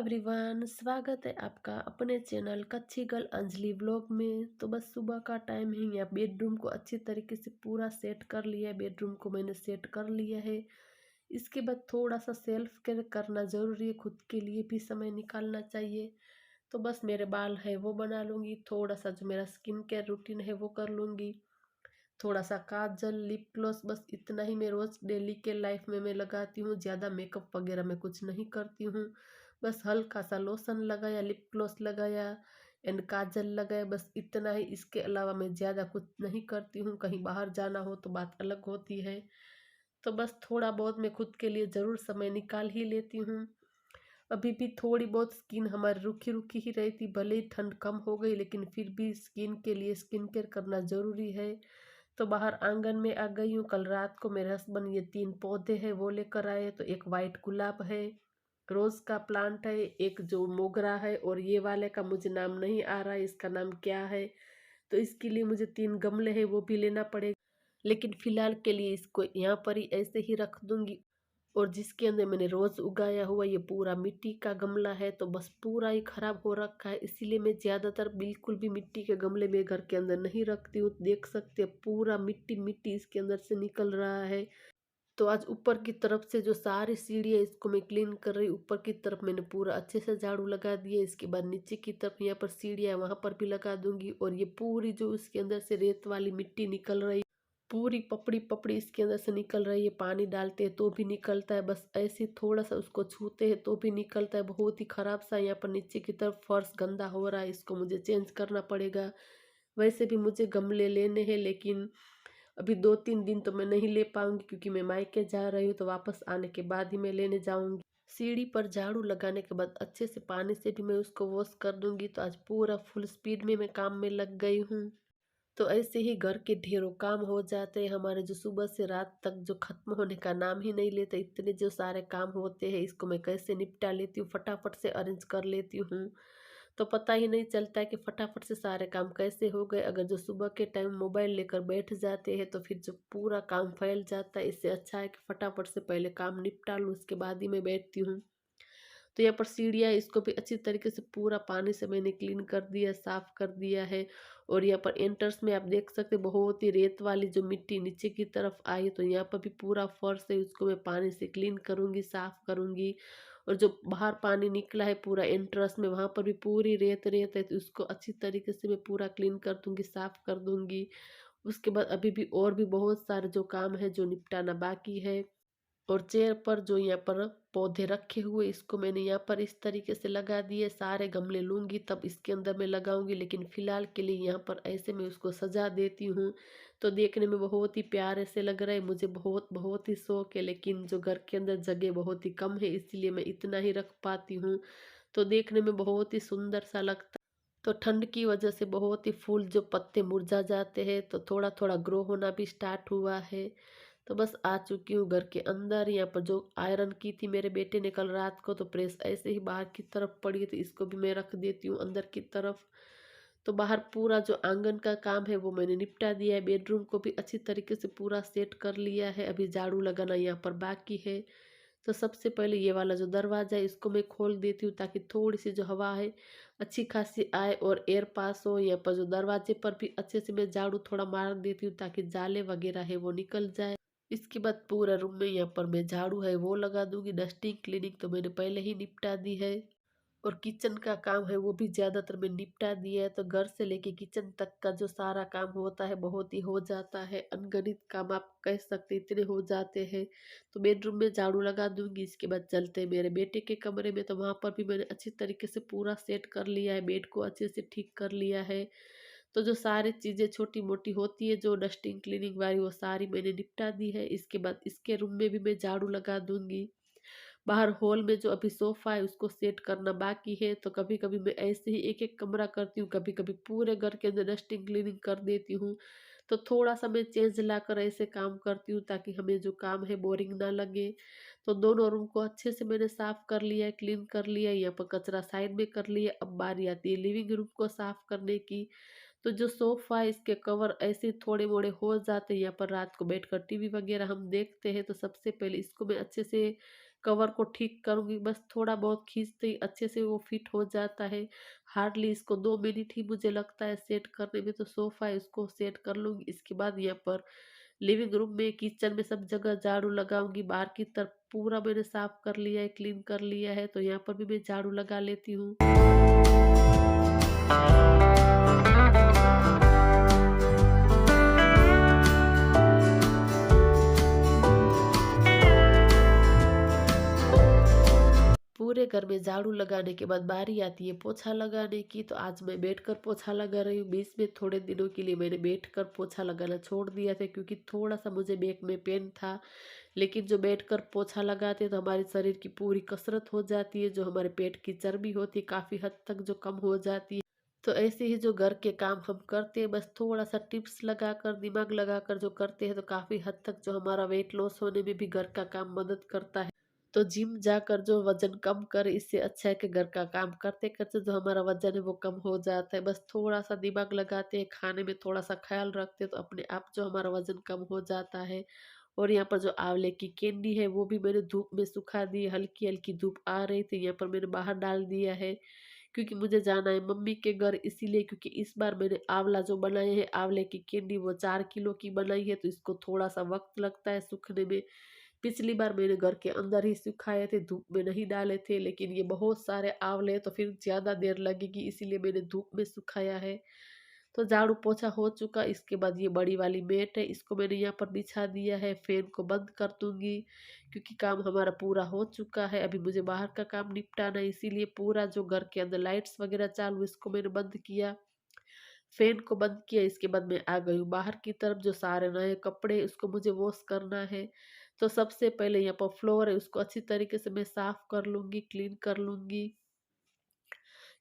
Everyone, स्वागत है आपका अपने चैनल कच्ची गर्ल अंजलि व्लॉग में। तो बस सुबह का टाइम है। यहाँ बेडरूम को अच्छी तरीके से पूरा सेट कर लिया है। बेडरूम को मैंने सेट कर लिया है। इसके बाद थोड़ा सा सेल्फ केयर करना ज़रूरी है, खुद के लिए भी समय निकालना चाहिए। तो बस मेरे बाल है वो बना लूँगी, थोड़ा सा जो मेरा स्किन केयर रूटीन है वो कर लूँगी, थोड़ा सा काजल, लिप ग्लॉस, बस इतना ही मैं रोज़ डेली के लाइफ में मैं लगाती हूँ। ज़्यादा मेकअप वगैरह मैं कुछ नहीं करती हूँ। बस हल्का सा लोशन लगाया, लिप ग्लॉस लगाया एंड काजल लगाया, बस इतना ही। इसके अलावा मैं ज़्यादा कुछ नहीं करती हूँ। कहीं बाहर जाना हो तो बात अलग होती है। तो बस थोड़ा बहुत मैं खुद के लिए ज़रूर समय निकाल ही लेती हूँ। अभी भी थोड़ी बहुत स्किन हमारी रूखी रूखी ही रही थी, भले ही ठंड कम हो गई लेकिन फिर भी स्किन के लिए स्किन केयर करना ज़रूरी है। तो बाहर आंगन में आ गई हूँ। कल रात को मेरे हस्बैंड ये 3 पौधे हैं वो लेकर आए। तो एक वाइट गुलाब है, रोज़ का प्लांट है, एक जो मोगरा है, और ये वाले का मुझे नाम नहीं आ रहा है, इसका नाम क्या है। तो इसके लिए मुझे 3 गमले हैं वो भी लेना पड़ेगा, लेकिन फ़िलहाल के लिए इसको यहाँ पर ही ऐसे ही रख दूँगी। और जिसके अंदर मैंने रोज़ उगाया हुआ ये पूरा मिट्टी का गमला है, तो बस पूरा ही ख़राब हो रखा है। इसीलिए मैं ज़्यादातर बिल्कुल भी मिट्टी के गमले में घर के अंदर नहीं रखती हूँ। देख सकते हैं पूरा मिट्टी मिट्टी इसके अंदर से निकल रहा है। तो आज ऊपर की तरफ से जो सारी सीढ़ी है इसको मैं क्लीन कर रही हूँ। ऊपर की तरफ मैंने पूरा अच्छे से झाड़ू लगा दिया। इसके बाद नीचे की तरफ यहाँ पर सीढ़ियाँ है वहाँ पर भी लगा दूंगी। और ये पूरी जो इसके अंदर से रेत वाली मिट्टी निकल रही, पूरी पपड़ी पपड़ी इसके अंदर से निकल रही है। पानी डालते हैं तो भी निकलता है, बस ऐसे थोड़ा सा उसको छूते हैं तो भी निकलता है। बहुत ही ख़राब सा यहाँ पर नीचे की तरफ फर्श गंदा हो रहा है, इसको मुझे चेंज करना पड़ेगा। वैसे भी मुझे गमले लेने हैं, लेकिन अभी 2-3 दिन तो मैं नहीं ले पाऊंगी क्योंकि मैं मायके जा रही हूँ। तो वापस आने के बाद ही मैं लेने जाऊंगी। सीढ़ी पर झाड़ू लगाने के बाद अच्छे से पानी से भी मैं उसको वॉश कर दूंगी। तो आज पूरा फुल स्पीड में मैं काम में लग गई हूँ। तो ऐसे ही घर के ढेरों काम हो जाते हैं हमारे, जो सुबह से रात तक जो खत्म होने का नाम ही नहीं लेते। इतने जो सारे काम होते हैं इसको मैं कैसे निपटा लेती हूँ, फटाफट से अरेंज कर लेती हूँ। तो पता ही नहीं चलता है कि फटाफट से सारे काम कैसे हो गए। अगर जो सुबह के टाइम मोबाइल लेकर बैठ जाते हैं तो फिर जो पूरा काम फैल जाता है। इससे अच्छा है कि फटाफट से पहले काम निपटा लूँ, उसके बाद ही मैं बैठती हूँ। तो यहाँ पर सीढ़ियाँ इसको भी अच्छी तरीके से पूरा पानी से मैंने क्लीन कर दिया, साफ़ कर दिया है। और यहाँ पर एंटर्स में आप देख सकते हैं बहुत ही रेत वाली जो मिट्टी नीचे की तरफ आई, तो यहाँ पर भी पूरा फर्श है उसको मैं पानी से क्लीन करूँगी, साफ़ करूँगी। और जो बाहर पानी निकला है पूरा एंट्रेंस में, वहाँ पर भी पूरी रेत रेत है, तो उसको अच्छी तरीके से मैं पूरा क्लीन कर दूँगी, साफ़ कर दूँगी। उसके बाद अभी भी और भी बहुत सारे जो काम है जो निपटाना बाकी है। और चेयर पर जो यहाँ पर पौधे रखे हुए इसको मैंने यहाँ पर इस तरीके से लगा दिए। सारे गमले लूँगी तब इसके अंदर मैं लगाऊंगी, लेकिन फ़िलहाल के लिए यहाँ पर ऐसे मैं उसको सजा देती हूँ। तो देखने में बहुत ही प्यारे से लग रहा है। मुझे बहुत बहुत ही शौक है, लेकिन जो घर के अंदर जगह बहुत ही कम है इसलिए मैं इतना ही रख पाती हूँ। तो देखने में बहुत ही सुंदर सा लगता है। तो ठंड की वजह से बहुत ही फूल जो पत्ते मुरझा जाते हैं, तो थोड़ा थोड़ा ग्रो होना भी स्टार्ट हुआ है। तो बस आ चुकी हूँ घर के अंदर। यहाँ पर जो आयरन की थी मेरे बेटे ने कल रात को, तो प्रेस ऐसे ही बाहर की तरफ पड़ी है, तो इसको भी मैं रख देती हूँ अंदर की तरफ। तो बाहर पूरा जो आंगन का काम है वो मैंने निपटा दिया है। बेडरूम को भी अच्छी तरीके से पूरा सेट कर लिया है। अभी झाड़ू लगाना यहाँ पर बाकी है। तो सबसे पहले ये वाला जो दरवाज़ा है इसको मैं खोल देती हूँ ताकि थोड़ी सी जो हवा है अच्छी खासी आए और एयर पास हो। यहाँ पर जो दरवाजे पर भी अच्छे से मैं झाड़ू थोड़ा मार देती हूँ ताकि जाले वगैरह है वो निकल जाए। इसके बाद पूरा रूम में यहाँ पर मैं झाड़ू है वो लगा दूंगी। डस्टिंग क्लीनिंग तो मैंने पहले ही निपटा दी है। और किचन का काम है वो भी ज़्यादातर मैं निपटा दिया है। तो घर से लेके किचन तक का जो सारा काम होता है बहुत ही हो जाता है। अनगिनत काम आप कह सकते इतने हो जाते हैं। तो बेडरूम में झाड़ू लगा दूंगी। इसके बाद चलते हैं मेरे बेटे के कमरे में। तो वहाँ पर भी मैंने अच्छी तरीके से पूरा सेट कर लिया है, बेड को अच्छे से ठीक कर लिया है। तो जो सारी चीज़ें छोटी मोटी होती है जो डस्टिंग क्लीनिंग वाली, वो सारी मैंने निपटा दी है। इसके बाद इसके रूम में भी मैं झाड़ू लगा दूंगी। बाहर हॉल में जो अभी सोफ़ा है उसको सेट करना बाकी है। तो कभी कभी मैं ऐसे ही एक एक कमरा करती हूँ, कभी कभी पूरे घर के अंदर डस्टिंग क्लीनिंग कर देती हूँ। तो थोड़ा सा मैं चेंज लाकर ऐसे काम करती हूँ ताकि हमें जो काम है बोरिंग ना लगे। तो दोनों रूम को अच्छे से मैंने साफ़ कर लिया है, क्लीन कर लिया है। यहाँ पर कचरा साइड में कर लिया। अब बारी आती है लिविंग रूम को साफ़ करने की। तो जो सोफ़ा है इसके कवर ऐसे थोड़े मोड़े हो जाते हैं। यहाँ पर रात को बैठकर टीवी वगैरह हम देखते हैं, तो सबसे पहले इसको मैं अच्छे से कवर को ठीक करूँगी, बस थोड़ा बहुत खींचते ही अच्छे से वो फिट हो जाता है। हार्डली इसको 2 मिनट ही मुझे लगता है सेट करने में, तो सोफ़ा है उसको सेट कर लूँगी। इसके बाद यहाँ पर लिविंग रूम में, किचन में सब जगह झाड़ू लगाऊँगी। बाहर की तरफ पूरा मैंने साफ कर लिया है, क्लीन कर लिया है, तो यहाँ पर भी मैं झाड़ू लगा लेती हूँ। पूरे घर में झाड़ू लगाने के बाद बारी आती है पोछा लगाने की, तो आज मैं बैठकर पोछा लगा रही हूँ। बीच में थोड़े दिनों के लिए मैंने बैठकर पोछा लगाना छोड़ दिया था, क्योंकि थोड़ा सा मुझे बैक में पेन था। लेकिन जो बैठकर पोछा लगाते हैं तो हमारे शरीर की पूरी कसरत हो जाती है, जो हमारे पेट की चर्बी होती है काफ़ी हद तक जो कम हो जाती है। तो ऐसे ही जो घर के काम हम करते हैं, बस थोड़ा सा टिप्स लगाकर, दिमाग लगाकर जो करते हैं, तो काफ़ी हद तक जो हमारा वेट लॉस होने में भी घर का काम मदद करता है। तो जिम जाकर जो वज़न कम करे, इससे अच्छा है कि घर का काम करते-करते जो हमारा वज़न है वो कम हो जाता है। बस थोड़ा-सा दिमाग लगाते हैं, खाने में थोड़ा-सा ख़्याल रखते हैं, तो अपने आप जो हमारा वज़न कम हो जाता है। और यहाँ पर जो आँवले की कैंडी है वो भी मैंने धूप में सुखा दी है, हल्की-हल्की धूप आ रही थी, यहाँ पर मैंने बाहर डाल दिया है। क्योंकि मुझे जाना है मम्मी के घर, इसीलिए, क्योंकि इस बार मैंने आँवला जो बनाए हैं, आँवले की कैंडी वो 4 किलो की बनाई है, तो इसको थोड़ा-सा वक़्त लगता है सूखने में। पिछली बार मैंने घर के अंदर ही सुखाए थे, धूप में नहीं डाले थे, लेकिन ये बहुत सारे आँवले हैं तो फिर ज़्यादा देर लगेगी, इसीलिए मैंने धूप में सुखाया है। तो झाड़ू पोछा हो चुका, इसके बाद ये बड़ी वाली मैट है, इसको मैंने यहाँ पर बिछा दिया है, फ़ैन को बंद कर दूँगी, क्योंकि काम हमारा पूरा हो चुका है। अभी मुझे बाहर का काम निपटाना है, इसीलिए पूरा जो घर के अंदर लाइट्स वगैरह चालू, इसको मैंने बंद किया। फ़ैन को बंद किया, इसके बाद मैं आ गई हूँ बाहर की तरफ। जो सारे नए कपड़े उसको मुझे वॉश करना है। तो सबसे पहले यहाँ पर फ्लोर है, उसको अच्छी तरीके से मैं साफ़ कर लूँगी, क्लीन कर लूँगी।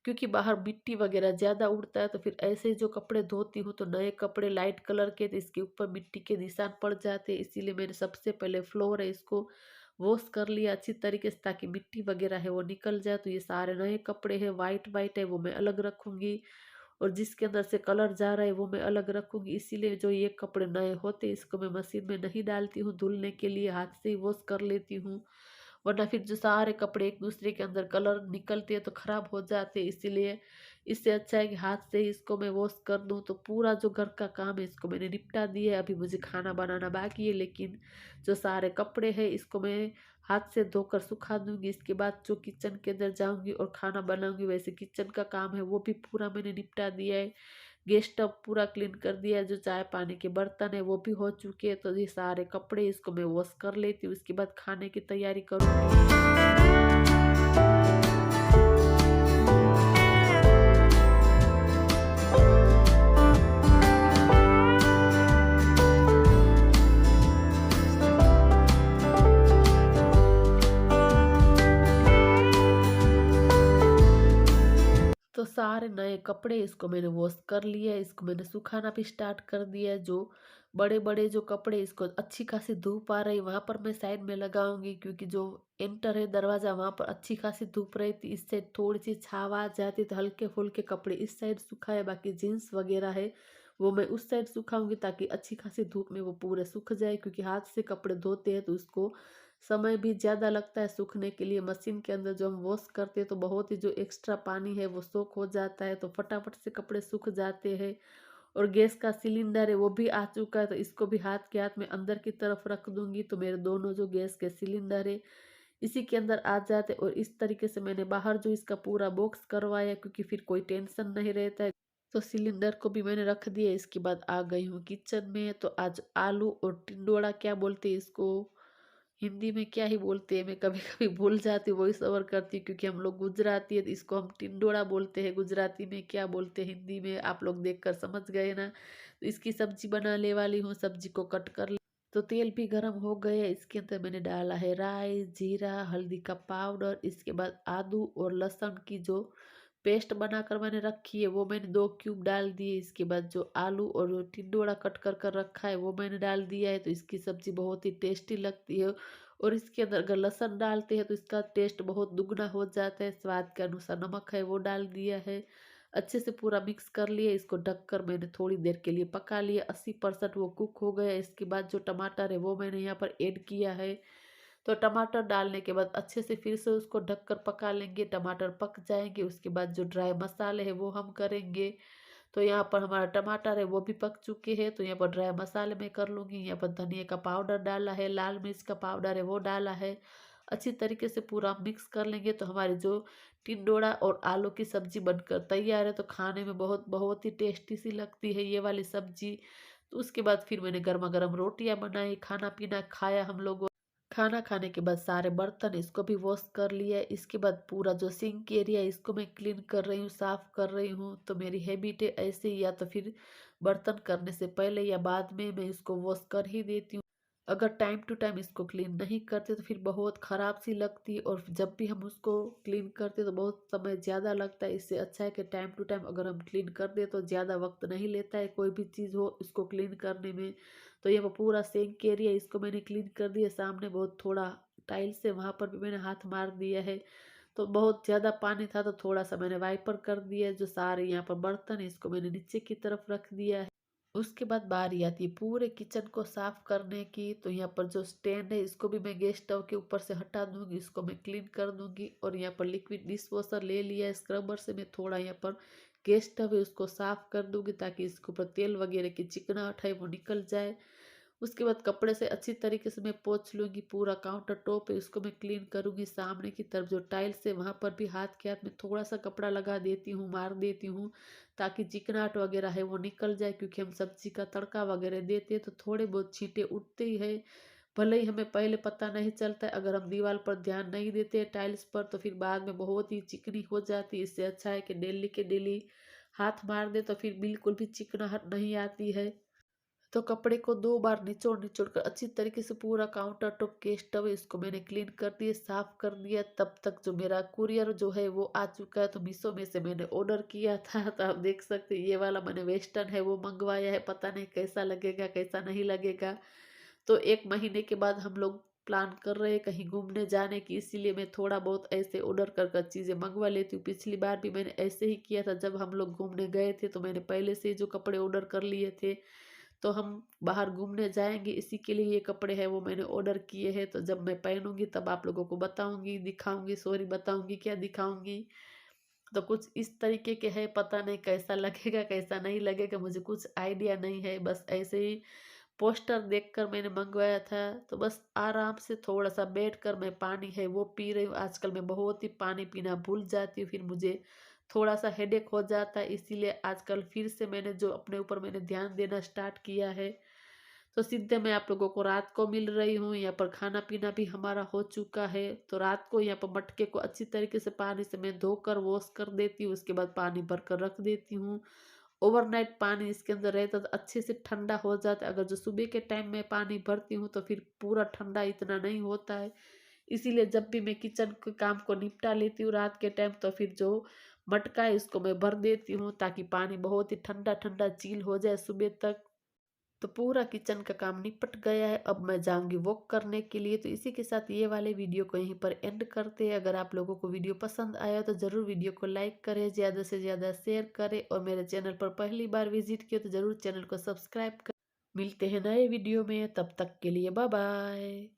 क्योंकि बाहर मिट्टी वगैरह ज़्यादा उड़ता है, तो फिर ऐसे ही जो कपड़े धोती हूँ तो नए कपड़े लाइट कलर के, तो इसके ऊपर मिट्टी के निशान पड़ जाते हैं, इसीलिए मैंने सबसे पहले फ्लोर है इसको वॉश कर लिया अच्छी तरीके से, ताकि मिट्टी वगैरह है वो निकल जाए। तो ये सारे नए कपड़े हैं, वाइट वाइट है वो मैं अलग रखूँगी, और जिसके अंदर से कलर जा रहा है वो मैं अलग रखूँगी। इसीलिए जो ये कपड़े नए होते हैं इसको मैं मशीन में नहीं डालती हूँ धुलने के लिए, हाथ से ही वॉश कर लेती हूँ। वरना फिर जो सारे कपड़े एक दूसरे के अंदर कलर निकलते हैं तो खराब हो जाते हैं, इसीलिए इससे अच्छा है कि हाथ से ही इसको मैं वॉश कर दूँ। तो पूरा जो घर का काम है इसको मैंने निपटा दिया है। अभी मुझे खाना बनाना बाकी है, लेकिन जो सारे कपड़े हैं इसको मैं हाथ से धोकर सुखा दूंगी। इसके बाद जो किचन के अंदर जाऊंगी और खाना बनाऊंगी, वैसे किचन का काम है वो भी पूरा मैंने निपटा दिया है। गैस स्टव पूरा क्लीन कर दिया है, जो चाय पानी के बर्तन है वो भी हो चुके हैं। तो ये सारे कपड़े इसको मैं वॉश कर लेती हूँ, उसके बाद खाने की तैयारी करूँगी। तो सारे नए कपड़े इसको मैंने वॉश कर लिया है, इसको मैंने सुखाना भी स्टार्ट कर दिया है। जो बड़े-बड़े जो कपड़े इसको अच्छी खासी धूप आ रही है वहाँ पर मैं साइड में लगाऊँगी, क्योंकि जो एंटर है दरवाज़ा वहाँ पर अच्छी खासी धूप रहती, इस साइड थोड़ी-सी छाँव आ जाती, तो हल्के-फुल्के कपड़े इस साइड सुखाए, बाकी जीन्स वगैरह है वो मैं उस साइड सुखाऊँगी, ताकि अच्छी खासी धूप में वो पूरे सूख जाए। क्योंकि हाथ से कपड़े धोते हैं तो उसको समय भी ज़्यादा लगता है सूखने के लिए। मशीन के अंदर जो हम वॉश करते हैं तो बहुत ही जो एक्स्ट्रा पानी है वो सोख हो जाता है, तो फटाफट से कपड़े सूख जाते हैं। और गैस का सिलेंडर है वो भी आ चुका है, तो इसको भी हाथ के हाथ में अंदर की तरफ रख दूंगी, तो मेरे दोनों जो गैस के सिलेंडर है इसी के अंदर आ जाते। और इस तरीके से मैंने बाहर जो इसका पूरा बॉक्स करवाया, क्योंकि फिर कोई टेंशन नहीं रहता है। तो सिलेंडर को भी मैंने रख दिया। इसके बाद आ गई हूँ किचन में। तो आज आलू और टिंडोड़ा क्या बोलते हैं इसको, हिंदी में क्या ही बोलते हैं, मैं कभी कभी भूल जाती हूँ, वॉइस ओवर करती हूँ, क्योंकि हम लोग गुजराती है तो इसको हम टिंडोड़ा बोलते हैं। गुजराती में क्या बोलते हैं हिंदी में आप लोग देखकर समझ गए ना। तो इसकी सब्जी बनाने वाली हूँ, सब्जी को कट कर ले। तो तेल भी गरम हो गया, इसके अंदर मैंने डाला है राई, जीरा, हल्दी का पाउडर, इसके बाद आदू और लहसुन की जो पेस्ट बनाकर मैंने रखी है वो मैंने 2 क्यूब डाल दिए। इसके बाद जो आलू और जो टिंडोड़ा कट कर कर रखा है वो मैंने डाल दिया है, तो इसकी सब्ज़ी बहुत ही टेस्टी लगती है। और इसके अंदर अगर लहसुन डालते हैं तो इसका टेस्ट बहुत दुगना हो जाता है। स्वाद के अनुसार नमक है वो डाल दिया है। अच्छे से पूरा मिक्स कर लिया, इसको ढककर मैंने थोड़ी देर के लिए पका लिया। 80% वो कुक हो गया। इसके बाद जो टमाटर है वो मैंने यहाँ पर ऐड किया है। तो टमाटर डालने के बाद अच्छे से फिर से उसको ढककर पका लेंगे। टमाटर पक जाएँगे, उसके बाद जो ड्राई मसाले हैं वो हम करेंगे। तो यहाँ पर हमारा टमाटर है वो भी पक चुके हैं, तो यहाँ पर ड्राई मसाले मैं कर लूँगी। यहाँ पर धनिया का पाउडर डाला है, लाल मिर्च का पाउडर है वो डाला है। अच्छी तरीके से पूरा मिक्स कर लेंगे तो हमारी जो टिंडोरा और आलू की सब्ज़ी बनकर तैयार है। तो खाने में बहुत बहुत ही टेस्टी सी लगती है ये वाली सब्ज़ी। तो उसके बाद फिर मैंने गरमा-गरम रोटियाँ बनाई, खाना-पीना खाया हम लोगों। खाना खाने के बाद सारे बर्तन इसको भी वॉश कर लिया। इसके बाद पूरा जो सिंक एरिया है इसको मैं क्लीन कर रही हूँ, साफ कर रही हूँ। तो मेरी हैबिट है ऐसे ही, या तो फिर बर्तन करने से पहले या बाद में मैं इसको वॉश कर ही देती हूँ। अगर टाइम टू टाइम इसको क्लीन नहीं करते तो फिर बहुत ख़राब सी लगती है, और जब भी हम उसको क्लीन करते तो बहुत समय ज़्यादा लगता है। इससे अच्छा है कि टाइम टू टाइम अगर हम क्लीन कर दें तो ज़्यादा वक्त नहीं लेता है कोई भी चीज़ हो इसको क्लीन करने में। तो ये वो पूरा सिंक एरिया इसको मैंने क्लीन कर दिया। सामने बहुत थोड़ा टाइल्स है वहाँ पर भी मैंने हाथ मार दिया है। तो बहुत ज़्यादा पानी था तो थोड़ा सा मैंने वाइपर कर दिया है। जो सारे यहाँ पर बर्तन है इसको मैंने नीचे की तरफ रख दिया है। उसके बाद बारी आती है पूरे किचन को साफ करने की। तो यहाँ पर जो स्टैंड है इसको भी मैं गैस स्टव के ऊपर से हटा दूंगी, इसको मैं क्लीन कर दूंगी। और यहाँ पर लिक्विड डिश वॉशर ले लिया है, स्क्रबर से मैं थोड़ा यहाँ पर गैस स्टव है उसको साफ कर दूंगी ताकि इसके ऊपर तेल वगैरह की चिकनाहट है वो निकल जाए। उसके बाद कपड़े से अच्छी तरीके से मैं पोंछ लूँगी। पूरा काउंटर टॉप है इसको मैं क्लीन करूँगी। सामने की तरफ जो टाइल्स है वहाँ पर भी हाथ के हाथ में थोड़ा सा कपड़ा लगा देती हूँ, मार देती हूँ ताकि चिकनाहट वगैरह है वो निकल जाए। क्योंकि हम सब्जी का तड़का वगैरह देते हैं तो थोड़े बहुत छींटे उठते ही है। भले ही हमें पहले पता नहीं चलता है, अगर हम दीवार पर ध्यान नहीं देते हैं टाइल्स पर तो फिर बाद में बहुत ही चिकनी हो जाती है। इससे अच्छा है कि डेली के डेली हाथ मार दे तो फिर बिल्कुल भी चिकनाहट नहीं आती है। तो कपड़े को 2 बार निचोड़-निचोड़ कर अच्छी तरीके से पूरा काउंटर टॉप के स्टव है इसको मैंने क्लीन कर दिया, साफ कर दिया। तब तक जो मेरा कुरियर जो है वो आ चुका है। तो मीशो में से मैंने ऑर्डर किया था तो आप देख सकते हैं ये वाला मैंने वेस्टर्न है वो मंगवाया है। पता नहीं कैसा लगेगा, कैसा नहीं लगेगा। तो 1 महीने के बाद हम लोग प्लान कर रहे हैं कहीं घूमने जाने की, इसीलिए मैं थोड़ा बहुत ऐसे ऑर्डर कर कर चीज़ें मंगवा लेती हूँ। पिछली बार भी मैंने ऐसे ही किया था, जब हम लोग घूमने गए थे तो मैंने पहले से ही जो कपड़े ऑर्डर कर लिए थे। तो हम बाहर घूमने जाएँगे इसी के लिए ये कपड़े हैं वो मैंने ऑर्डर किए हैं। तो जब मैं पहनूँगी तब आप लोगों को बताऊँगी, दिखाऊँगी, सॉरी बताऊँगी क्या दिखाऊँगी। तो कुछ इस तरीके के हैं, पता नहीं कैसा लगेगा, कैसा नहीं लगेगा, मुझे कुछ आइडिया नहीं है। बस ऐसे ही पोस्टर देखकर मैंने मंगवाया था। तो बस आराम से थोड़ा-सा बैठकर मैं पानी है वो पी रही हूँ। आजकल मैं बहुत ही पानी पीना भूल जाती हूँ, फिर मुझे थोड़ा-सा हेडेक हो जाता है। इसीलिए आजकल फिर से मैंने जो अपने ऊपर मैंने ध्यान देना स्टार्ट किया है। तो सीधे मैं आप लोगों को रात को मिल रही हूँ। यहाँ पर खाना-पीना भी हमारा हो चुका है। तो रात को यहाँ पर मटके को अच्छी तरीके से पानी से मैं धोकर वॉश कर देती हूँ। उसके बाद पानी भरकर रख देती हूँ। ओवरनाइट पानी इसके अंदर रहता तो अच्छे से ठंडा हो जाता है। अगर जो सुबह के टाइम में पानी भरती हूँ तो फिर पूरा ठंडा इतना नहीं होता है। इसीलिए जब भी मैं किचन के काम को निपटा लेती हूँ रात के टाइम तो फिर जो मटका है इसको मैं भर देती हूँ ताकि पानी बहुत ही ठंडा-ठंडा चिल हो जाए सुबह तक। तो पूरा किचन का काम निपट गया है। अब मैं जाऊँगी वॉक करने के लिए। तो इसी के साथ ये वाले वीडियो को यहीं पर एंड करते हैं। अगर आप लोगों को वीडियो पसंद आया तो ज़रूर वीडियो को लाइक करें, ज़्यादा से ज़्यादा शेयर करें, और मेरे चैनल पर पहली बार विजिट किया तो ज़रूर चैनल को सब्सक्राइब करें। मिलते हैं नए वीडियो में, तब तक के लिए बाय बाय।